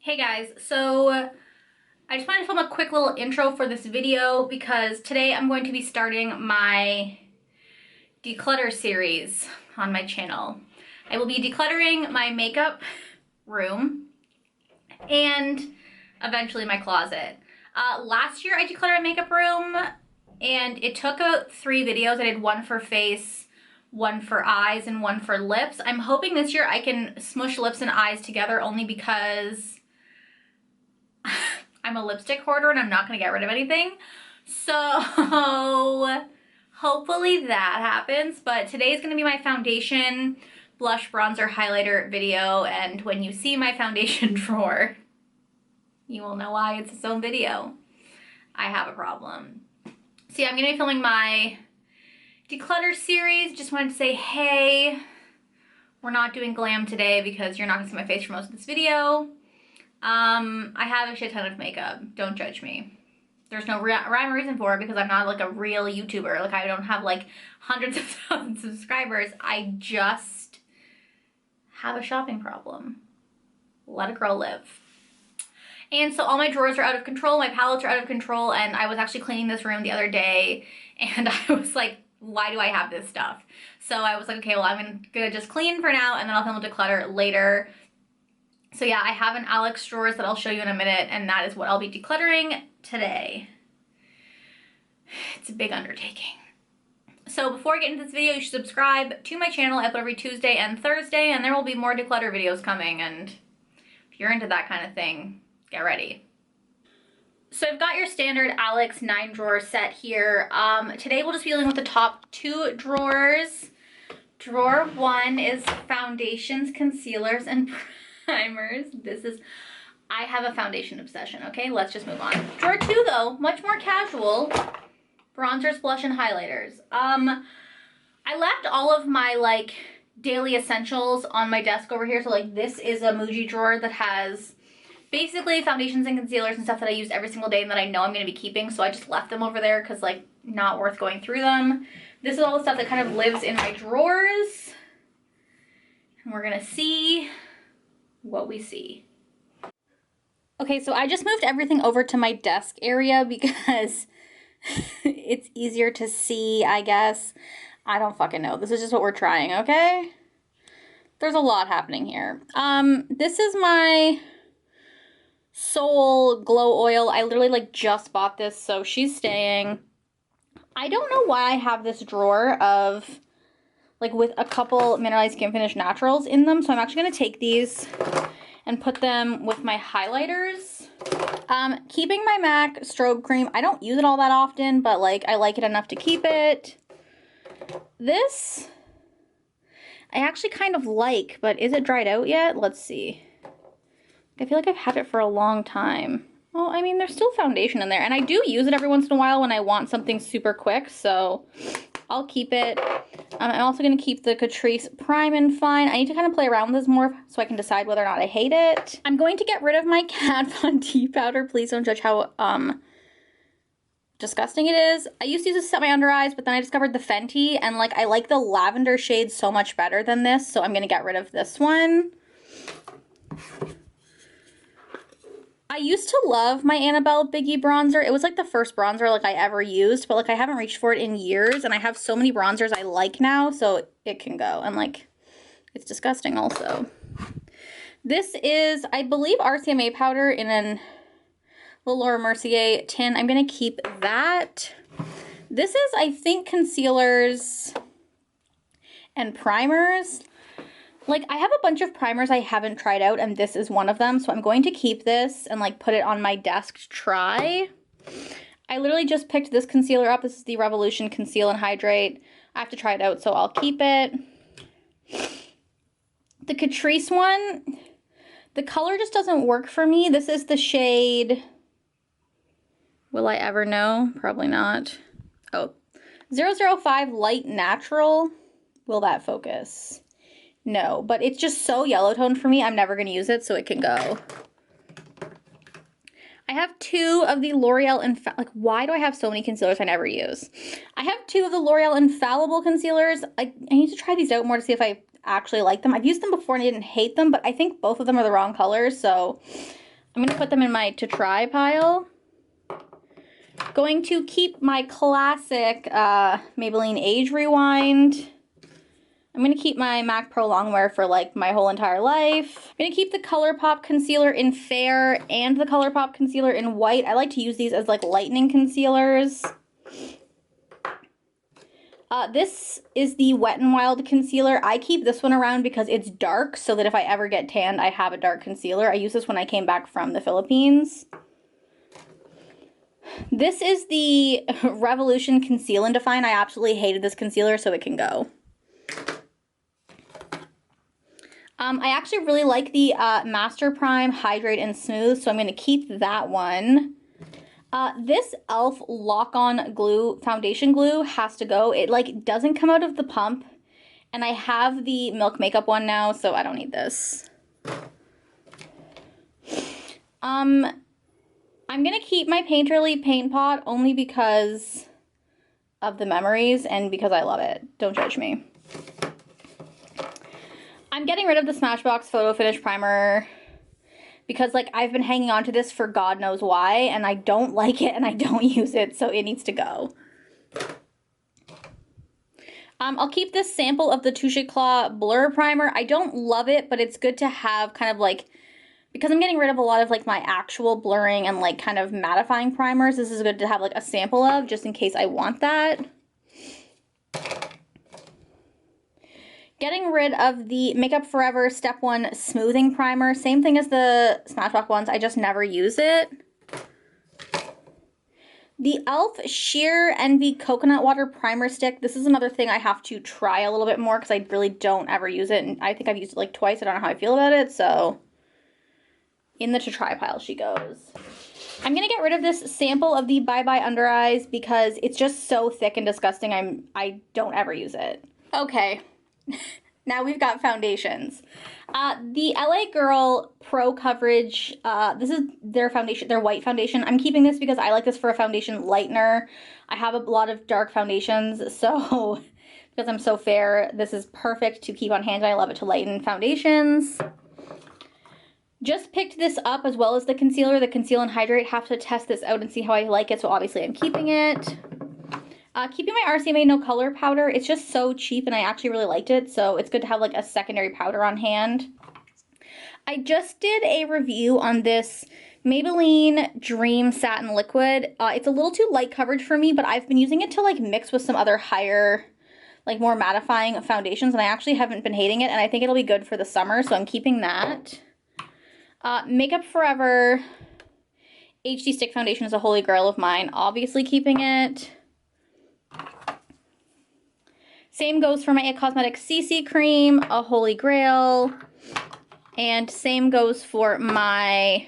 Hey guys, so I just wanted to film a quick little intro for this video because today I'm going to be starting my declutter series on my channel. I will be decluttering my makeup room and eventually my closet. Last year I decluttered my makeup room and it took 3 videos. I did one for face, one for eyes, and one for lips. I'm hoping this year I can smush lips and eyes together only because I'm a lipstick hoarder and I'm not going to get rid of anything. So hopefully that happens. But today is going to be my foundation, blush, bronzer, highlighter video. And when you see my foundation drawer, you will know why it's its own video. I have a problem. So yeah, I'm going to be filming my declutter series. Just wanted to say, hey, we're not doing glam today because you're not going to see my face for most of this video. I have a shit ton of makeup. Don't judge me. There's no rhyme or reason for it because I'm not like a real YouTuber. Like I don't have like hundreds of thousands of subscribers. I just have a shopping problem. Let a girl live. And so all my drawers are out of control. My palettes are out of control. And I was actually cleaning this room the other day and I was like, why do I have this stuff? So I was like, okay, well, I'm gonna just clean for now and then I'll film a declutter later. So yeah, I have an Alex drawers that I'll show you in a minute, and that is what I'll be decluttering today. It's a big undertaking. So before I get into this video, you should subscribe to my channel. I upload every Tuesday and Thursday, and there will be more declutter videos coming, and if you're into that kind of thing, get ready. So I've got your standard Alex 9-drawer set here. Today we'll just be dealing with the top 2 drawers. Drawer 1 is foundations, concealers, and primers. I have a foundation obsession, okay? Let's just move on. Drawer 2 though, much more casual. Bronzers, blush, and highlighters. I left all of my like daily essentials on my desk over here. So like this is a Muji drawer that has basically foundations and concealers and stuff that I use every single day and that I know I'm gonna be keeping. So I just left them over there because like not worth going through them. This is all the stuff that kind of lives in my drawers. And we're gonna see what we see. Okay, so I just moved everything over to my desk area because it's easier to see, I guess. I don't fucking know. This is just what we're trying, okay? There's a lot happening here. This is my Soul Glow Oil. I literally like just bought this, so she's staying. I don't know why I have this drawer of like with a couple Mineralized Skin Finish Naturals in them. So I'm actually gonna take these and put them with my highlighters. Keeping my MAC strobe cream. I don't use it all that often, but like I like it enough to keep it. This I actually kind of like, but is it dried out yet? Let's see. I feel like I've had it for a long time. Well, I mean, there's still foundation in there, and I do use it every once in a while when I want something super quick, so I'll keep it. I'm also going to keep the Catrice Prime and Fine. I need to kind of play around with this more so I can decide whether or not I hate it. I'm going to get rid of my Kat Von D powder. Please don't judge how disgusting it is. I used to use this to set my under eyes, but then I discovered the Fenty, and like I like the lavender shade so much better than this, so I'm going to get rid of this one. I used to love my Annabelle Biggie bronzer. It was like the first bronzer like I ever used, but like I haven't reached for it in years, and I have so many bronzers I like now, so it can go. And like, it's disgusting also. This is, I believe, RCMA powder in an Laura Mercier tin. I'm gonna keep that. This is, I think, concealers and primers. Like, I have a bunch of primers I haven't tried out, and this is one of them, so I'm going to keep this and, like, put it on my desk to try. I literally just picked this concealer up. This is the Revolution Conceal and Hydrate. I have to try it out, so I'll keep it. The Catrice one, the color just doesn't work for me. This is the shade, will I ever know? Probably not. Oh, 005 Light Natural. Will that focus? No, but it's just so yellow toned for me. I'm never going to use it, so it can go. I have 2 of the L'Oreal like, why do I have so many concealers I never use? I have 2 of the L'Oreal Infallible concealers. I need to try these out more to see if I actually like them. I've used them before and I didn't hate them, but I think both of them are the wrong colors, so I'm gonna put them in my to try pile. Going to keep my classic Maybelline Age Rewind. I'm gonna keep my MAC Pro Longwear for like my whole entire life. I'm gonna keep the ColourPop concealer in fair and the ColourPop concealer in white. I like to use these as like lightening concealers. This is the Wet n Wild concealer. I keep this one around because it's dark, so that if I ever get tanned, I have a dark concealer. I used this when I came back from the Philippines. This is the Revolution Conceal and Define. I absolutely hated this concealer, so it can go. I actually really like the Master Prime Hydrate and Smooth, so I'm going to keep that one. This e.l.f. Lock-On Glue Foundation Glue has to go. It like doesn't come out of the pump, and I have the Milk Makeup one now, so I don't need this. I'm gonna keep my Painterly paint pot only because of the memories and because I love it. Don't judge me. I'm getting rid of the Smashbox Photo Finish Primer because like I've been hanging on to this for God knows why, and I don't like it and I don't use it, so it needs to go. I'll keep this sample of the Touche Éclat Blur Primer. I don't love it, but it's good to have kind of like, because I'm getting rid of a lot of like my actual blurring and like kind of mattifying primers, this is good to have like a sample of just in case I want that. Getting rid of the Makeup Forever Step 1 Smoothing Primer. Same thing as the Smashbox ones, I just never use it. The e.l.f. Sheer Envy Coconut Water Primer Stick. This is another thing I have to try a little bit more because I really don't ever use it. And I think I've used it like twice. I don't know how I feel about it. So in the to try pile she goes. I'm going to get rid of this sample of the Bye Bye Under Eyes because it's just so thick and disgusting. I don't ever use it. Okay. Now we've got foundations. The LA Girl Pro Coverage, this is their foundation, their white foundation. I'm keeping this because I like this for a foundation lightener. I have a lot of dark foundations, so because I'm so fair, this is perfect to keep on hand. I love it to lighten foundations. Just picked this up as well as the concealer. The Conceal and Hydrate. Have to test this out and see how I like it, so obviously I'm keeping it. Keeping my RCMA No Color powder. It's just so cheap and I actually really liked it, so it's good to have like a secondary powder on hand. I just did a review on this Maybelline Dream Satin Liquid. It's a little too light coverage for me, but I've been using it to like mix with some other higher, like more mattifying foundations, and I actually haven't been hating it, and I think it'll be good for the summer, so I'm keeping that. Makeup Forever HD Stick Foundation is a holy grail of mine. Obviously keeping it. Same goes for my IT Cosmetics CC Cream, a holy grail. And same goes for my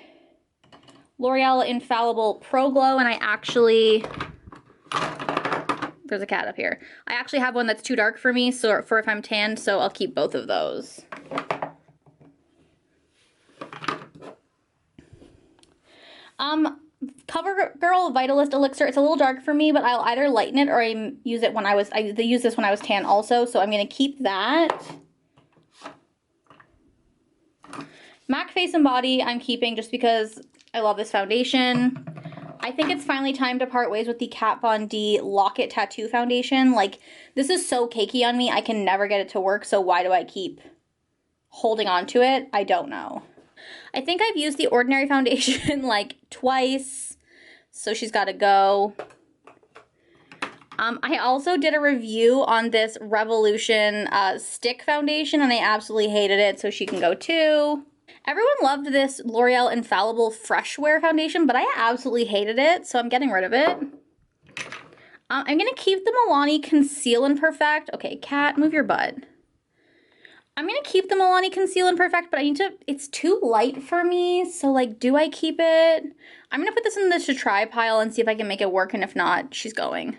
L'Oreal Infallible Pro Glow. And I actually, there's a cat up here. I actually have one that's too dark for me, so for if I'm tanned, so I'll keep both of those. CoverGirl Vitalist Elixir. It's a little dark for me, but I'll either lighten it or I use this when I was tan also, so I'm gonna keep that. MAC Face and Body I'm keeping just because I love this foundation. I think it's finally time to part ways with the Kat Von D Lock-It Tattoo Foundation. Like, this is so cakey on me, I can never get it to work, so why do I keep holding on to it? I don't know. I think I've used the Ordinary foundation like twice, so she's got to go. I also did a review on this Revolution stick foundation, and I absolutely hated it, so she can go too. Everyone loved this L'Oreal Infallible Fresh Wear foundation, but I absolutely hated it, so I'm getting rid of it. I'm going to keep the Milani Conceal and Perfect. Okay, Kat, move your butt. I'm going to keep the Milani Conceal and Perfect, but I need to, it's too light for me, so like, do I keep it? I'm going to put this in the to try pile and see if I can make it work, and if not, she's going.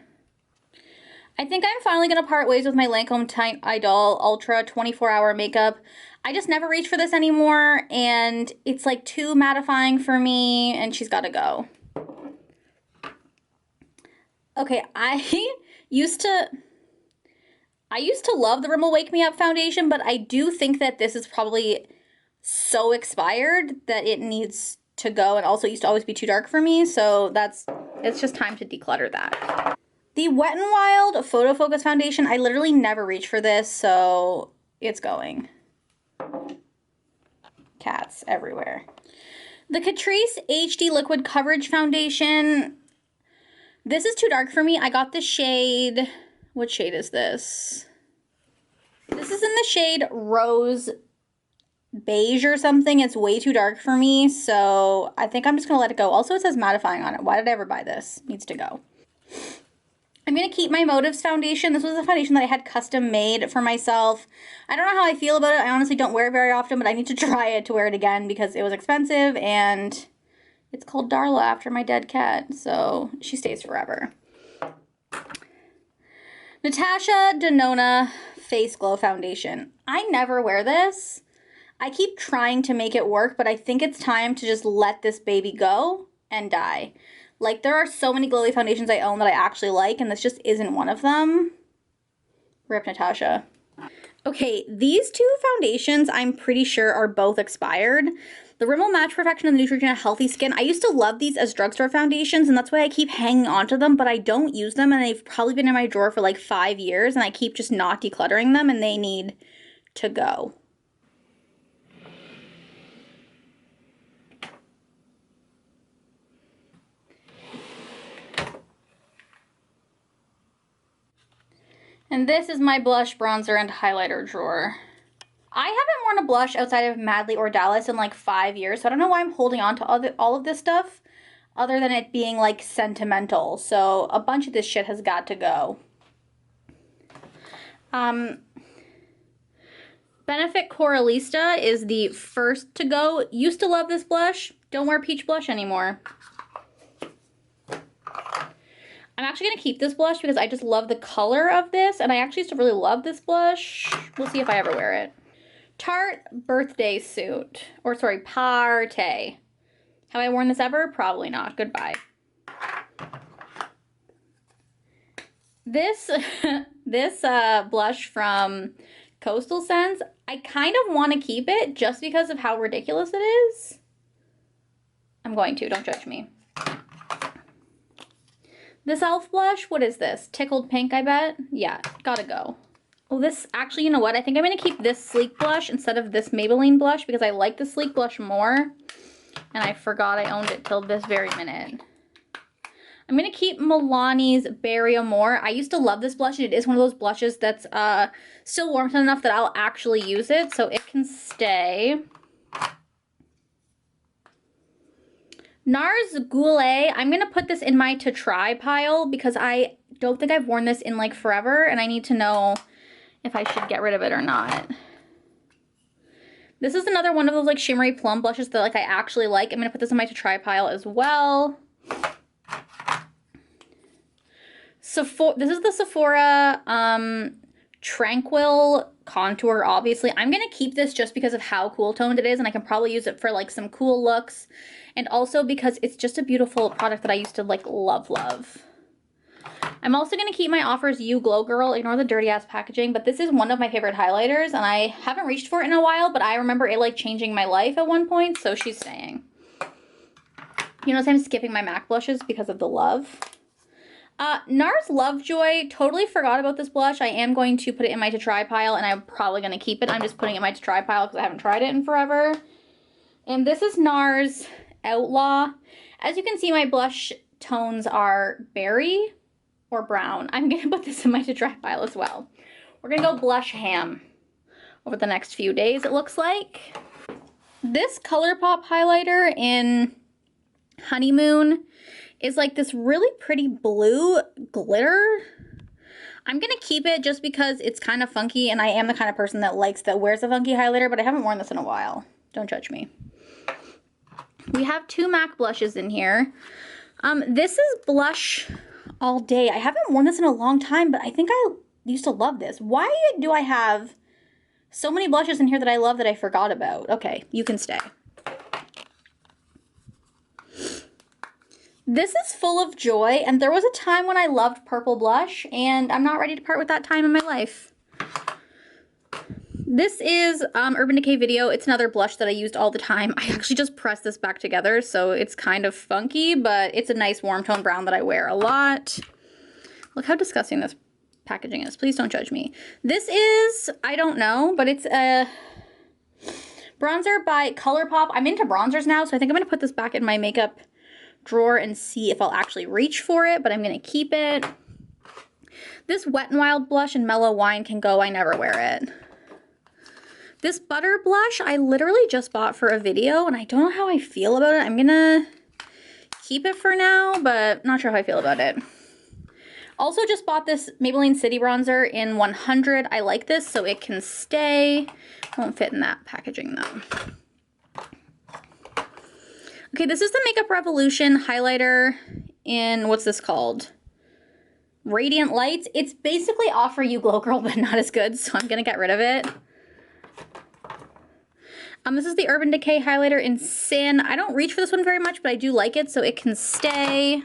I think I'm finally going to part ways with my Lancome Tint Idol Ultra 24-hour makeup. I just never reach for this anymore, and it's like too mattifying for me, and she's got to go. Okay, I used to love the Rimmel Wake Me Up foundation, but I do think that this is probably so expired that it needs to go, and also it used to always be too dark for me, so it's just time to declutter that. The Wet n Wild Photo Focus Foundation, I literally never reach for this, so it's going. Cats everywhere. The Catrice HD Liquid Coverage Foundation. This is too dark for me. I got the shade, what shade is this? This is in the shade Rose Beige or something. It's way too dark for me, so I think I'm just gonna let it go. Also, it says mattifying on it. Why did I ever buy this? Needs to go. I'm going to keep my Motives foundation. This was a foundation that I had custom made for myself. I don't know how I feel about it. I honestly don't wear it very often, but I need to try it to wear it again because it was expensive, and it's called Darla after my dead cat, so she stays forever. Natasha Denona Face Glow Foundation. I never wear this. I keep trying to make it work, but I think it's time to just let this baby go and die. Like, there are so many glowy foundations I own that I actually like, and this just isn't one of them. Rip Natasha. Okay, these two foundations I'm pretty sure are both expired. The Rimmel Match Perfection and the Neutrogena Healthy Skin. I used to love these as drugstore foundations, and that's why I keep hanging on to them, but I don't use them, and they've probably been in my drawer for like 5 years, and I keep just not decluttering them, and they need to go. And this is my blush, bronzer, and highlighter drawer. I haven't worn a blush outside of Madly or Dallas in like 5 years, so I don't know why I'm holding on to all of this stuff other than it being like sentimental. So a bunch of this shit has got to go. Benefit Coralista is the first to go. Used to love this blush. Don't wear peach blush anymore. I'm actually going to keep this blush because I just love the color of this, and I actually used to really love this blush. We'll see if I ever wear it. Tarte Birthday Suit, or sorry, Party. Have I worn this ever? Probably not. Goodbye. This, blush from Coastal Scents, I kind of want to keep it just because of how ridiculous it is. I'm going to, don't judge me. This e.l.f. blush, what is this? Tickled Pink, I bet? Yeah, gotta go. Oh, this, actually, you know what? I think I'm gonna keep this sleek blush instead of this Maybelline blush because I like the sleek blush more, and I forgot I owned it till this very minute. I'm gonna keep Milani's Berry Amore. I used to love this blush, and it is one of those blushes that's still warm enough that I'll actually use it, so it can stay. NARS Goulet, I'm going to put this in my to try pile because I don't think I've worn this in like forever, and I need to know if I should get rid of it or not. This is another one of those like shimmery plum blushes that like I actually like. I'm going to put this in my to try pile as well. This is the Sephora Tranquil Contour, obviously. I'm going to keep this just because of how cool toned it is, and I can probably use it for like some cool looks. And also because it's just a beautiful product that I used to like love. I'm also going to keep my Offers You Glow Girl. Ignore the dirty ass packaging, but this is one of my favorite highlighters, and I haven't reached for it in a while, but I remember it like changing my life at one point, so she's staying. You notice I'm skipping my MAC blushes because of the love. NARS Lovejoy, totally forgot about this blush. I am going to put it in my to try pile, and I'm probably going to keep it. I'm just putting it in my to try pile because I haven't tried it in forever. And this is NARS Outlaw. As you can see, my blush tones are berry or brown. I'm going to put this in my to try pile as well. We're going to go blush ham over the next few days, it looks like. This ColourPop highlighter in Honeymoon is like this really pretty blue glitter. I'm going to keep it just because it's kind of funky, and I am the kind of person that wears a funky highlighter, but I haven't worn this in a while. Don't judge me. We have two MAC blushes in here. This is Blush All Day. I haven't worn this in a long time, but I think I used to love this. Why do I have so many blushes in here that I love that I forgot about? Okay, you can stay. This is Full of Joy, and there was a time when I loved purple blush, and I'm not ready to part with that time in my life. This is Urban Decay Video. It's another blush that I used all the time. I actually just pressed this back together, so it's kind of funky, but it's a nice warm tone brown that I wear a lot. Look how disgusting this packaging is. Please don't judge me. This is, I don't know, but it's a bronzer by ColourPop. I'm into bronzers now, so I think I'm going to put this back in my makeup drawer and see if I'll actually reach for it, but I'm going to keep it. This Wet n Wild blush in Mellow Wine can go. I never wear it. This Butter blush I literally just bought for a video, and I don't know how I feel about it. I'm going to keep it for now, but not sure how I feel about it. Also just bought this Maybelline City Bronzer in 100. I like this, so it can stay. Won't fit in that packaging, though. Okay, this is the Makeup Revolution highlighter in, what's this called? Radiant Lights. It's basically Offer You Glow Girl, but not as good, so I'm going to get rid of it. This is the Urban Decay highlighter in Sin. I don't reach for this one very much, but I do like it, so it can stay.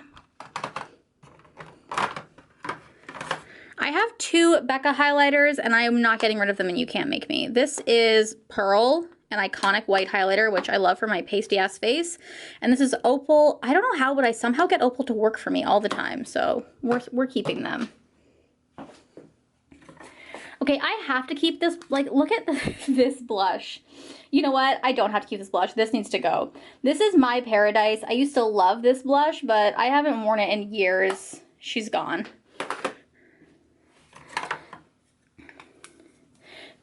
I have two Becca highlighters, and I am not getting rid of them, and you can't make me. This is Pearl, an iconic white highlighter, which I love for my pasty-ass face. And this is Opal. I don't know how, but I somehow get Opal to work for me all the time, so we're keeping them. Okay, I have to keep this, like, look at this blush. You know what? I don't have to keep this blush. This needs to go. This is My Paradise. I used to love this blush, but I haven't worn it in years. She's gone.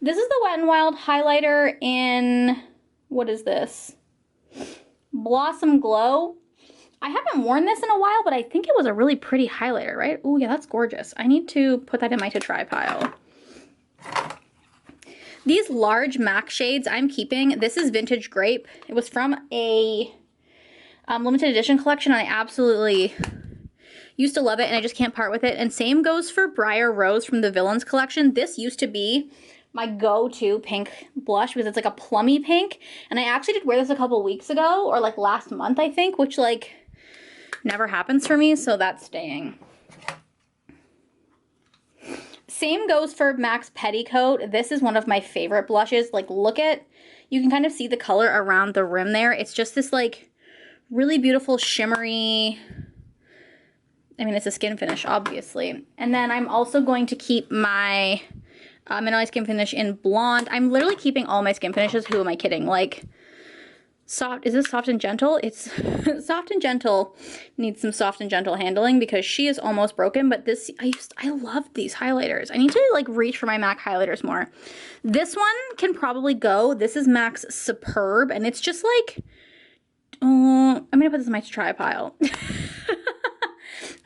This is the Wet n Wild highlighter in, what is this? Blossom Glow. I haven't worn this in a while, but I think it was a really pretty highlighter, right? Oh yeah, that's gorgeous. I need to put that in my to try pile. These large MAC shades I'm keeping. This is Vintage Grape. It was from a limited edition collection, and I absolutely used to love it, and I just can't part with it. And same goes for Briar Rose from the Villains collection. This used to be my go-to pink blush because it's like a plummy pink, and I actually did wear this a couple weeks ago, or like last month I think, which like never happens for me, so that's staying. Same goes for MAC's Petticoat. This is one of my favorite blushes. Like, look at, you can kind of see the color around the rim there. It's just this like really beautiful shimmery, I mean it's a skin finish obviously. And then I'm also going to keep my Mineralized Skin Finish in Blonde. I'm literally keeping all my skin finishes. Who am I kidding? Like, soft, is this Soft and Gentle? It's Soft and Gentle needs some Soft and Gentle handling because she is almost broken, but this, I love these highlighters. I need to like reach for my MAC highlighters more. This one can probably go. This is MAC's Superb, and it's just like, I'm gonna put this in my to try pile.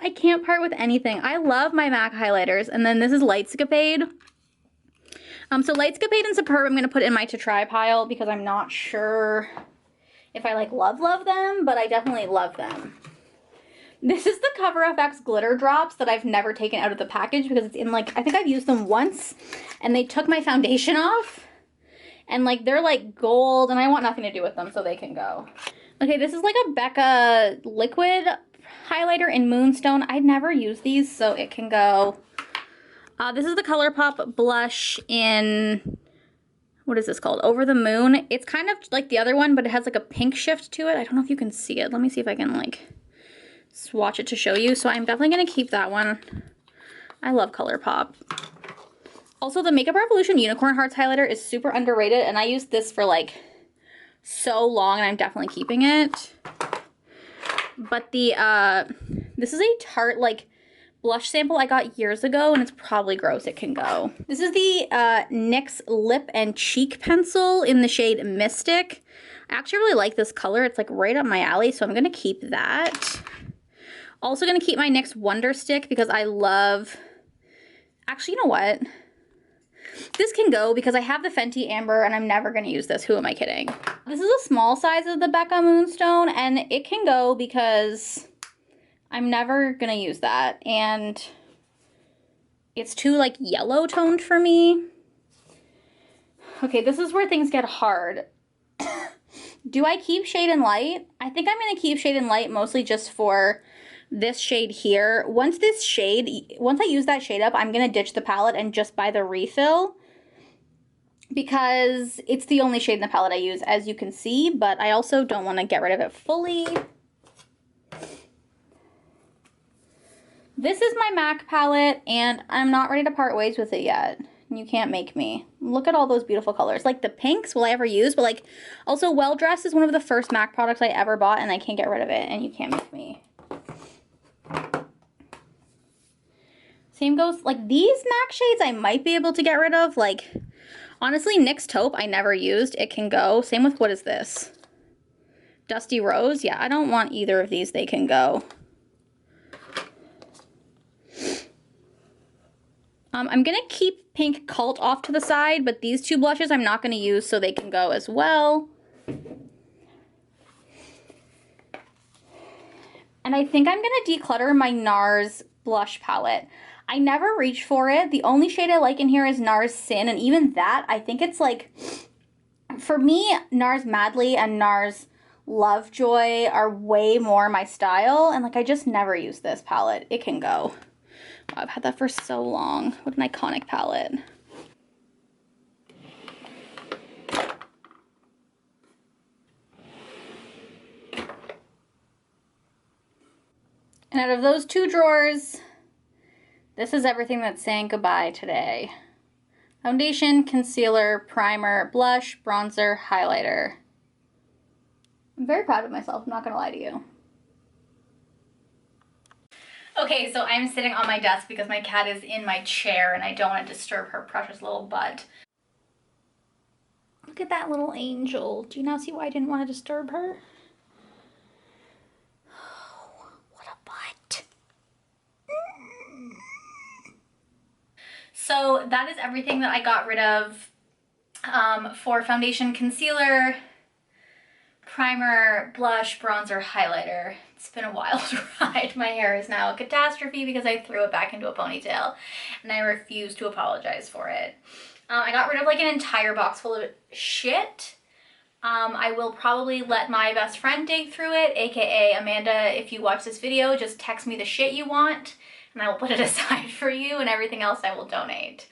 I can't part with anything. I love my MAC highlighters. And then this is Lightscapade. So Lightscapade and Superb I'm going to put in my to try pile because I'm not sure if I like love them, but I definitely love them. This is the Cover FX glitter drops that I've never taken out of the package because it's in like, I think I've used them once and they took my foundation off and like they're like gold and I want nothing to do with them, so they can go. Okay, this is like a Becca liquid highlighter in Moonstone. I've never used these, so it can go. This is the ColourPop blush in, what is this called? Over the Moon. It's kind of like the other one, but it has like a pink shift to it. I don't know if you can see it. Let me see if I can like swatch it to show you. So I'm definitely going to keep that one. I love ColourPop. Also, the Makeup Revolution Unicorn Hearts highlighter is super underrated, and I used this for like so long, and I'm definitely keeping it. But the, this is a Tarte like blush sample I got years ago, and it's probably gross. It can go. This is the NYX Lip and Cheek Pencil in the shade Mystic. I actually really like this color. It's like right up my alley, so I'm going to keep that. Also going to keep my NYX Wonder Stick because I love... Actually, you know what? This can go because I have the Fenty Amber, and I'm never going to use this. Who am I kidding? This is a small size of the Becca Moonstone, and it can go because I'm never gonna use that, and it's too like yellow toned for me. Okay, this is where things get hard. Do I keep Shade and Light? I think I'm gonna keep Shade and Light mostly just for this shade here. Once I use that shade up, I'm gonna ditch the palette and just buy the refill. because it's the only shade in the palette I use, as you can see, but I also don't want to get rid of it fully. This is my MAC palette, and I'm not ready to part ways with it yet. You can't make me. Look at all those beautiful colors. Like the pinks, will I ever use? But like, also Well Dressed is one of the first MAC products I ever bought, and I can't get rid of it, and you can't make me. Same goes, like these MAC shades I might be able to get rid of. Like, honestly, NYX Taupe I never used. It can go. Same with, what is this? Dusty Rose? Yeah, I don't want either of these. They can go. I'm going to keep Pink Cult off to the side, but these two blushes I'm not going to use, so they can go as well. And I think I'm going to declutter my NARS blush palette. I never reach for it. The only shade I like in here is NARS Sin, and even that, I think it's like, for me, NARS Madly and NARS Lovejoy are way more my style, and like I just never use this palette. It can go. Wow, I've had that for so long. What an iconic palette. And out of those two drawers, this is everything that's saying goodbye today. Foundation, concealer, primer, blush, bronzer, highlighter. I'm very proud of myself, I'm not gonna lie to you. Okay, so I'm sitting on my desk because my cat is in my chair and I don't want to disturb her precious little butt. Look at that little angel. Do you now see why I didn't want to disturb her? Oh, what a butt. So that is everything that I got rid of for foundation, concealer, primer, blush, bronzer, highlighter. It's been a wild ride. My hair is now a catastrophe because I threw it back into a ponytail and I refuse to apologize for it. I got rid of like an entire box full of shit. I will probably let my best friend dig through it, aka Amanda. If you watch this video, just text me the shit you want and I will put it aside for you, and everything else I will donate.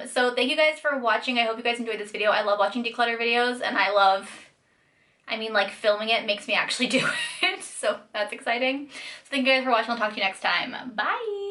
So thank you guys for watching. I hope you guys enjoyed this video. I love watching declutter videos, and I mean, like, filming it makes me actually do it, so that's exciting. So thank you guys for watching. I'll talk to you next time. Bye!